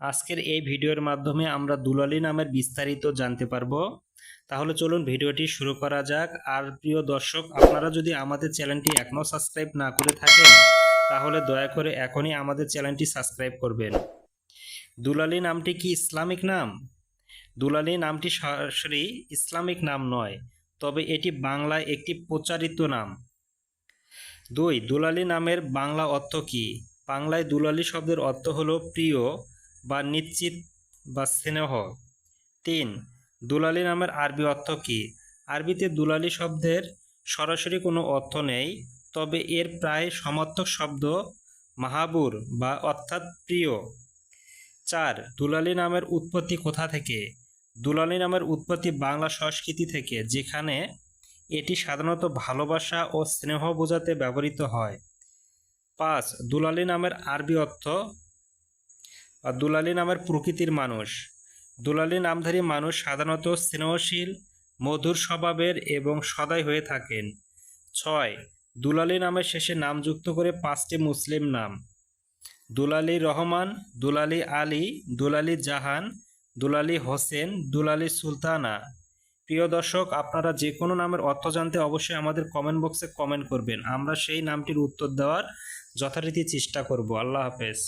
আজকের এই ভিডিওর মাধ্যমে আমরা দুলালী নামের বিস্তারিত জানতে পারবো। তাহলে চলুন ভিডিওটি শুরু করা যাক। আর প্রিয় দর্শক, আপনারা যদি আমাদের চ্যানেলটি এখনও সাবস্ক্রাইব না করে থাকেন তাহলে দয়া করে এখনই আমাদের চ্যানেলটি সাবস্ক্রাইব করবেন। দুলালী নামটি কি ইসলামিক নাম? দুলালী নামটি সরাসরি ইসলামিক নাম নয়, তবে এটি বাংলায় একটি প্রচারিত নাম। 2. দুলালী নামের বাংলা অর্থ কী? বাংলায় দুলালী শব্দের অর্থ হলো প্রিয় বা নিশ্চিত বা স্নেহ। 3. দুলালী নামের আরবি অর্থ কী? আরবিতে দুলালী শব্দের সরাসরি কোনো অর্থ নেই, তবে এর প্রায় সমার্থক শব্দ মাহাবুর বা অর্থাৎ প্রিয়। 4. দুলালী নামের উৎপত্তি কোথা থেকে? দুলালী নামের উৎপত্তি বাংলা সংস্কৃতি থেকে, যেখানে এটি সাধারণত ভালোবাসা ও স্নেহ বোঝাতে ব্যবহৃত হয়। 5. দুলালী নামের আরবি অর্থ বা দুলালী নামের প্রকৃতির মানুষ। দুলালী নামধারী মানুষ সাধারণত স্নেহশীল, মধুর স্বভাবের এবং সদয় হয়ে থাকেন। 6. দুলালী নামের শেষে নাম যুক্ত করে 5টি মুসলিম নাম: দুলালী রহমান, দুলালী আলী, দুলালী জাহান, দুলালী হোসেন, দুলালী সুলতানা। প্রিয় দর্শক, আপনারা যে কোনো নামের অর্থ জানতে অবশ্যই আমাদের কমেন্ট বক্সে কমেন্ট করবেন। আমরা সেই নামটির উত্তর দেওয়ার যথারীতি চেষ্টা করব। আল্লাহ হাফেজ।